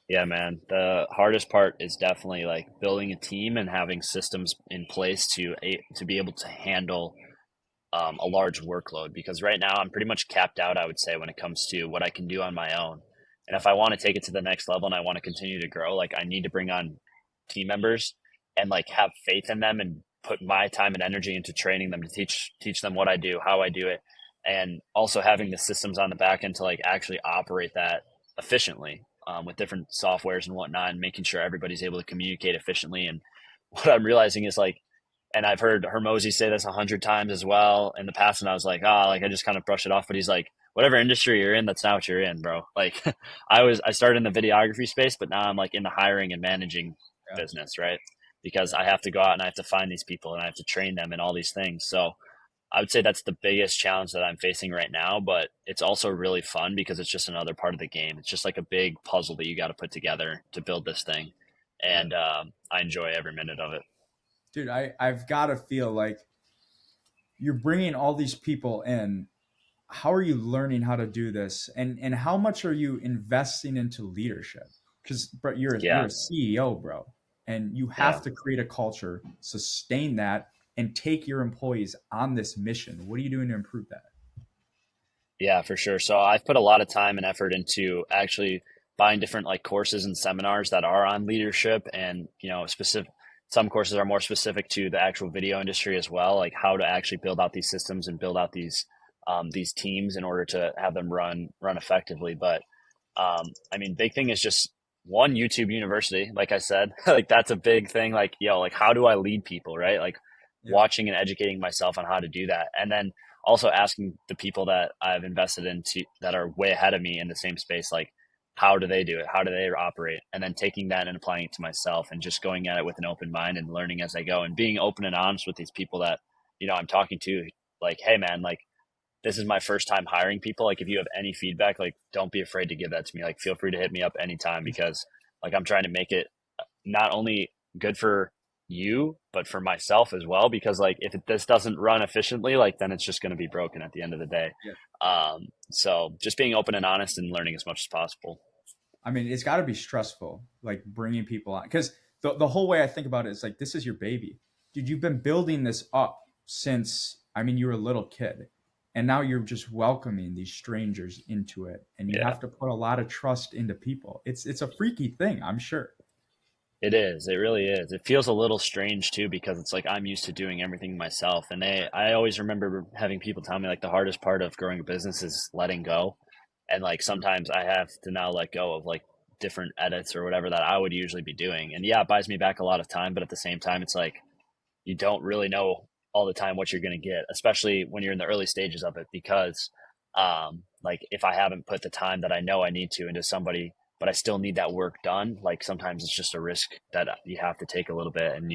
Yeah, man. The hardest part is definitely like building a team and having systems in place to be able to handle a large workload. Because right now I'm pretty much capped out, I would say, when it comes to what I can do on my own. And Yeah, if I want to take it to the next level and I want to continue to grow, like I need to bring on team members. and like have faith in them and put my time and energy into training them to teach them what I do, how I do it, and also having the systems on the back end to like actually operate that efficiently, with different softwares and whatnot, and making sure everybody's able to communicate efficiently. And what I'm realizing is like, and I've heard Hermosi say this 100 times as well in the past, and I was like, like I just kind of brush it off. But he's like, whatever industry you're in, that's not what you're in, bro. Like, I started in the videography space, but now I'm like in the hiring and managing Yeah. business, right? Because Yeah. I have to go out and I have to find these people and I have to train them and all these things. So I would say that's the biggest challenge that I'm facing right now, but it's also really fun because it's just another part of the game. It's just like a big puzzle that you got to put together to build this thing. Yeah. And I enjoy every minute of it. Dude, I've got to feel like you're bringing all these people in. How are you learning how to do this, and how much are you investing into leadership? Because but you're Yeah. a CEO, bro, and you Yeah. have to create a culture, sustain that, and take your employees on this mission. What are you doing to improve that? Yeah, for sure. So I've put a lot of time and effort into actually buying different like courses and seminars that are on leadership, and specific, some courses are more specific to the actual video industry as well, like how to actually build out these systems and build out these teams in order to have them run effectively. But I mean, big thing is just one, YouTube University, like I said, like that's a big thing. Like, like how do I lead people, right? Like Yeah, watching and educating myself on how to do that. And then also asking the people that I've invested into that are way ahead of me in the same space, like how do they do it? How do they operate? And then taking that and applying it to myself and just going at it with an open mind and learning as I go and being open and honest with these people that, I'm talking to, like, hey man, like this is my first time hiring people. Like if you have any feedback, like don't be afraid to give that to me. Like feel free to hit me up anytime because like I'm trying to make it not only good for you, but for myself as well. Because like if this doesn't run efficiently, like then it's just going to be broken at the end of the day. yeah. So just being open and honest and learning as much as possible. I mean, it's got to be stressful, like bringing people on, because the whole way I think about it is like this is your baby, dude. You've been building this up since I mean you were a little kid, and now you're just welcoming these strangers into it, and you Yeah. have to put a lot of trust into people. It's a freaky thing, I'm sure. It is. It really is. It feels a little strange too because it's like I'm used to doing everything myself. And I always remember having people tell me like the hardest part of growing a business is letting go. And like sometimes I have to now let go of like different edits or whatever that I would usually be doing. And yeah, it buys me back a lot of time, but at the same time, it's like you don't really know all the time what you're going to get, especially when you're in the early stages of it. Because, like, if I haven't put the time that I know I need to into somebody, but I still need that work done, like sometimes it's just a risk that you have to take a little bit, and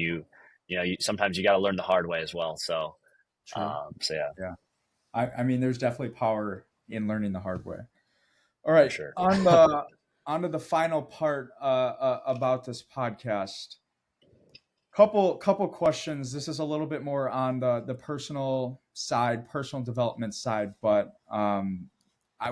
sometimes you got to learn the hard way as well. So, True. so yeah, Yeah. I mean, there's definitely power in learning the hard way. All for right, sure. on the onto the final part about this podcast. Couple questions. This is a little bit more on the personal side, personal development side, but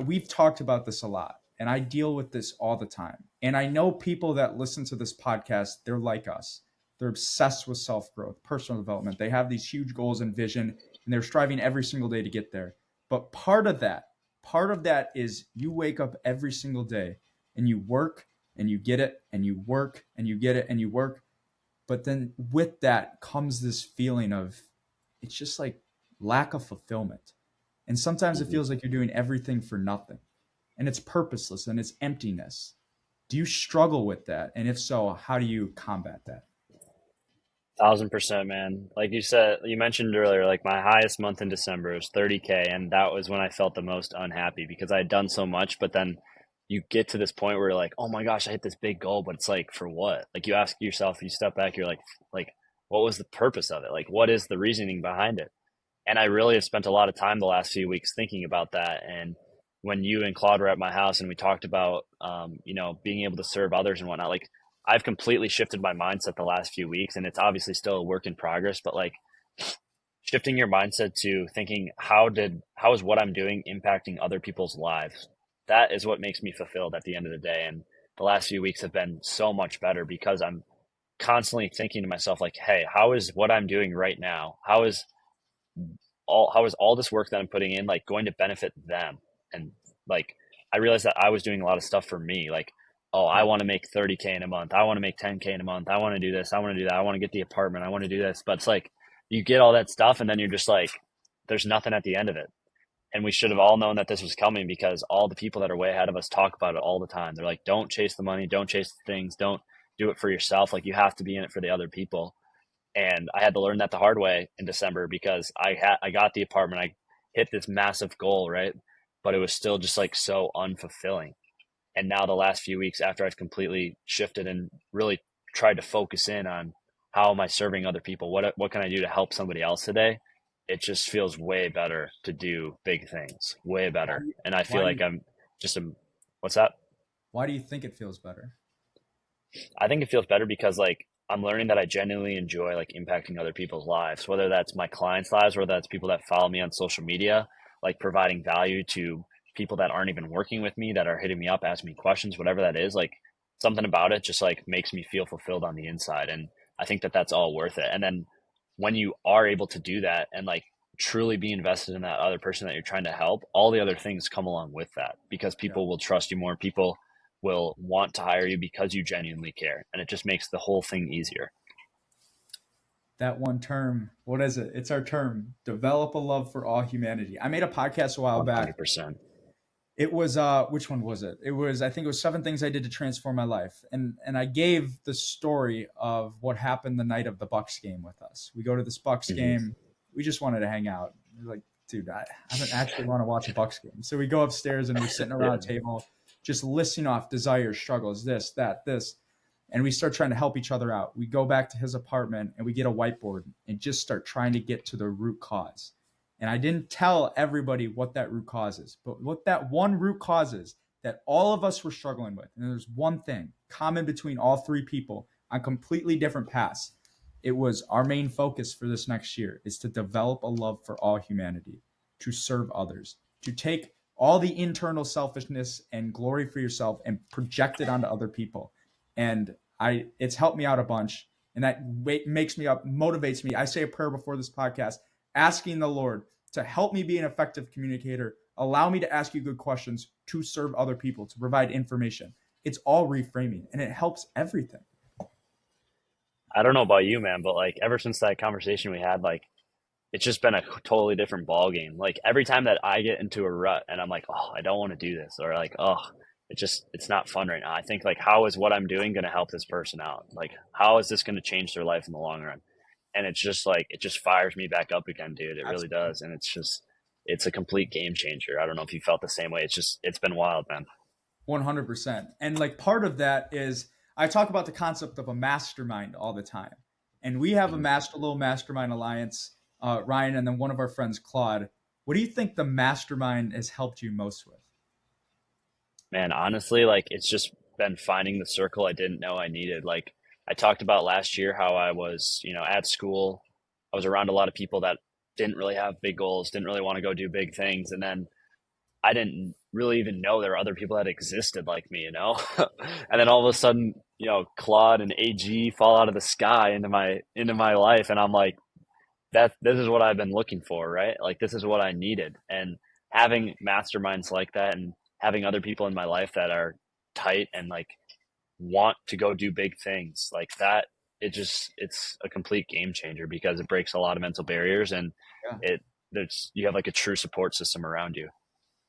we've talked about this a lot, and I deal with this all the time. And I know people that listen to this podcast, they're like us. They're obsessed with self growth, personal development. They have these huge goals and vision, and they're striving every single day to get there. But part of that is you wake up every single day and you work and you get it, and you work and you get it, and you work, but then with that comes this feeling of it's just like lack of fulfillment. And sometimes it Mhm. feels like you're doing everything for nothing and it's purposeless and it's emptiness. Do you struggle with that? And if so, how do you combat that? 1,000%, man. Like you said, you mentioned earlier, like my highest month in December was 30K, and that was when I felt the most unhappy because I had done so much. But then you get to this point where you're like, oh my gosh, I hit this big goal, but it's like for what? Like you ask yourself, you step back, you're like, what was the purpose of it? Like, what is the reasoning behind it? And I really have spent a lot of time the last few weeks thinking about that. And when you and Claude were at my house and we talked about, being able to serve others and whatnot, like I've completely shifted my mindset the last few weeks, and it's obviously still a work in progress, but like shifting your mindset to thinking, how is what I'm doing impacting other people's lives? That is what makes me fulfilled at the end of the day. And the last few weeks have been so much better because I'm constantly thinking to myself, like, hey, how is what I'm doing right now? How is all this work that I'm putting in like going to benefit them? And like I realized that I was doing a lot of stuff for me. Like, oh, I Right. want to make 30K in a month. I want to make 10K in a month. I want to do this. I want to do that. I want to get the apartment. I want to do this. But it's like you get all that stuff and then you're just like, there's nothing at the end of it. And we should have all known that this was coming because all the people that are way ahead of us talk about it all the time. They're like, don't chase the money, don't chase the things, don't do it for yourself. Like you have to be in it for the other people. And I had to learn that the hard way in December because I got the apartment. I hit this massive goal, right? But it was still just like so unfulfilling. And now the last few weeks after I've completely shifted and really tried to focus in on how am I serving other people? What can I do to help somebody else today? It just feels way better to do big things, way Why better. do you, And I feel why do like you, I'm just a what's that? why do you think it feels better? I think it feels better because like I'm learning that I genuinely enjoy like impacting other people's lives, whether that's my clients' lives, whether that's people that follow me on social media, like providing value to people that aren't even working with me, that are hitting me up, asking me questions, whatever that is, like something about it just like makes me feel fulfilled on the inside. And I think that that's all worth it. And then when you are able to do that and like truly be invested in that other person that you're trying to help, all the other things come along with that because Yeah. people will trust you more. People will want to hire you because you genuinely care. And it just makes the whole thing easier. That one term, what is it? It's our term, develop a love for all humanity. I made a podcast a while back. 100%. It was which one was it? It was, I think it was 7 things I did to transform my life. And I gave the story of what happened the night of the Bucks game with us. We go to this Bucks Hmm. game. We just wanted to hang out. We're like, dude, I don't actually want to watch a Bucks game. So we go upstairs and we're sitting around Yeah. a table, just listing off desires, struggles, this, that, this. And we start trying to help each other out. We go back to his apartment and we get a whiteboard and just start trying to get to the root cause. And I didn't tell everybody what that root cause is, but what that one root cause is that all of us were struggling with. And there's one thing common between all three people on completely different paths. It was our main focus for this next year is to develop a love for all humanity, to serve others, to take all the internal selfishness and glory for yourself and project it onto other people. And it's helped me out a bunch. And that makes me up, motivates me. I say a prayer before this podcast asking the Lord to help me be an effective communicator, allow me to ask you good questions, to serve other people, to provide information. It's all reframing and it helps everything. I don't know about you, man, but like ever since that conversation we had, like it's just been a totally different ball game. Like every time that I get into a rut and I'm like, oh, I don't want to do this, or like, oh, it's not fun right now. I think like, how is what I'm doing going to help this person out? Like, how is this going to change their life in the long run? And it's just like, it just fires me back up again, dude. It really Absolutely. does. And it's a complete game changer. I don't know if you felt the same way. It's been wild, man. 100%. And like part of that is I talk about the concept of a mastermind all the time. And we have a Mhm. little mastermind alliance, Ryan, and then one of our friends, Claude. What do you think the mastermind has helped you most with? Man, honestly, like it's just been finding the circle I didn't know I needed. Like I talked about last year how I was, at school, I was around a lot of people that didn't really have big goals, didn't really want to go do big things. And then I didn't really even know there were other people that existed like me, you know? And then all of a sudden, Claude and AG fall out of the sky into my life and I'm like, this is what I've been looking for, right? Like this is what I needed. And having masterminds like that and having other people in my life that are tight and like want to go do big things like that, it's a complete game changer because it breaks a lot of mental barriers and Yeah. it there's you have like a true support system around you.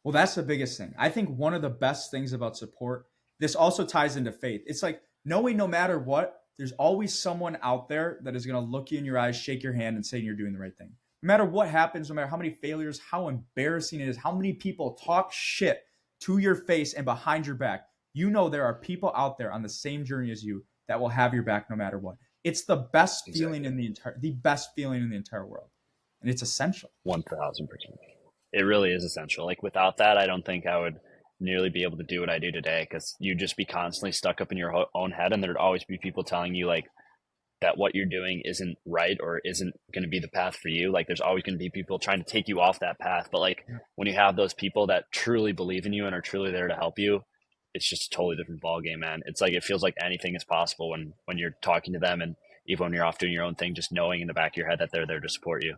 Well, that's the biggest thing. I think one of the best things about support, this also ties into faith. It's like knowing no matter what, there's always someone out there that is going to look you in your eyes, shake your hand, and say you're doing the right thing. No matter what happens, no matter how many failures, how embarrassing it is, how many people talk shit to your face and behind your back, you know there are people out there on the same journey as you that will have your back no matter what. It's the best feeling Exactly. in the best feeling in the entire world, and it's essential. 1000%. It really is essential. Like without that, I don't think I would nearly be able to do what I do today because you'd just be constantly stuck up in your own head and there'd always be people telling you like that what you're doing isn't right or isn't going to be the path for you. Like there's always going to be people trying to take you off that path. But like when you have those people that truly believe in you and are truly there to help you, it's just a totally different ball game, man. It's like it feels like anything is possible when you're talking to them and even when you're off doing your own thing, just knowing in the back of your head that they're there to support you.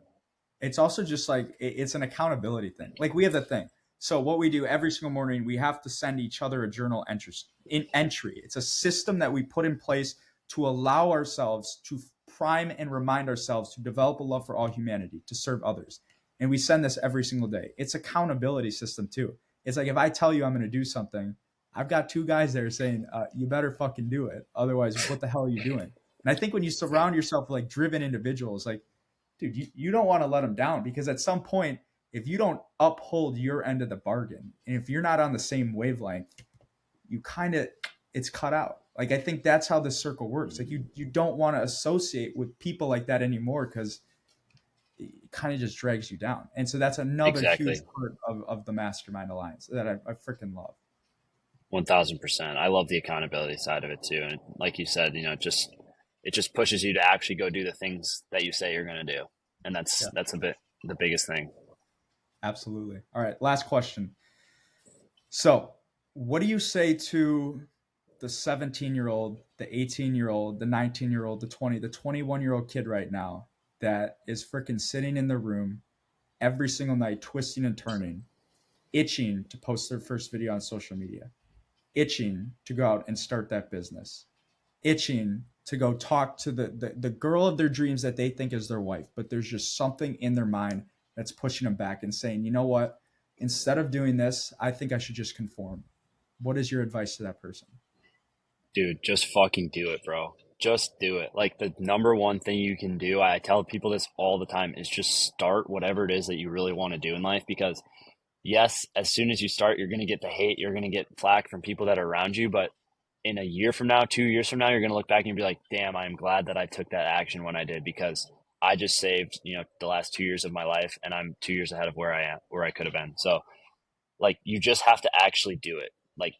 It's also just like it's an accountability thing. Like we have the thing. So what we do every single morning, we have to send each other a journal in entry. It's a system that we put in place to allow ourselves to prime and remind ourselves to develop a love for all humanity, to serve others. And we send this every single day. It's accountability system too. It's like if I tell you I'm going to do something, I've got two guys there saying, you better fucking do it. Otherwise, what the hell are you doing? And I think when you surround yourself with like driven individuals, like, dude, you don't want to let them down, because at some point, if you don't uphold your end of the bargain, and if you're not on the same wavelength, you kind of, it's cut out. Like, I think that's how the circle works. Like, you don't want to associate with people like that anymore, because it kind of just drags you down. And so that's another Exactly. huge part of the Mastermind Alliance that I freaking love. 1000%. I love the accountability side of it too. And like you said, it just pushes you to actually go do the things that you say you're going to do. And Yeah, that's a bit the biggest thing. absolutely. All right, last question. So, what do you say to the 17-year-old, the 18-year-old, the 19-year-old, the 20, the 21-year-old kid right now that is freaking sitting in their room every single night, twisting and turning, itching to post their first video on social media, itching to go out and start that business, itching to go talk to the girl of their dreams that they think is their wife, but there's just something in their mind that's pushing them back and saying, you know what? Instead of doing this, I think I should just conform. What is your advice to that person? Dude, just fucking do it, bro. Just do it. Like the number one thing you can do, I tell people this all the time, is just start whatever it is that you really want to do in life. Because yes, as soon as you start, you're going to get the hate, you're going to get flack from people that are around you. But in a year from now, 2 years from now, you're going to look back and be like, damn, I'm glad that I took that action when I did, because I just saved, the last 2 years of my life, and I'm 2 years ahead of where I am, where I could have been. So like, you just have to actually do it. Like,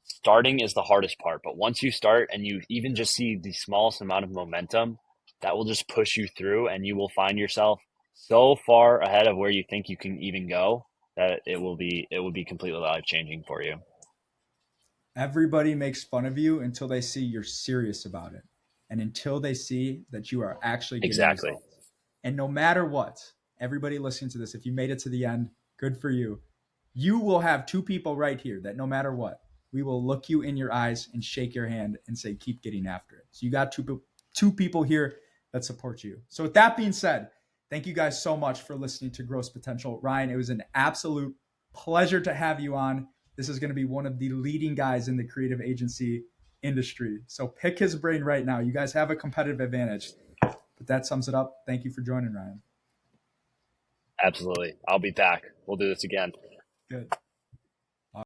starting is the hardest part, but once you start and you even just see the smallest amount of momentum, that will just push you through, and you will find yourself so far ahead of where you think you can even go that it will be completely life changing for you. Everybody makes fun of you until they see you're serious about it, and until they see that you are actually getting Exactly. results. And no matter what, everybody listening to this, if you made it to the end, good for you. You will have two people right here that no matter what, we will look you in your eyes and shake your hand and say, keep getting after it. So you got two people here that support you. So with that being said, thank you guys so much for listening to Gross Potential. Ryan, it was an absolute pleasure to have you on. This is going to be one of the leading guys in the creative agency industry. So pick his brain right now. You guys have a competitive advantage. But that sums it up. Thank you for joining, Ryan. Absolutely. I'll be back. We'll do this again. Good.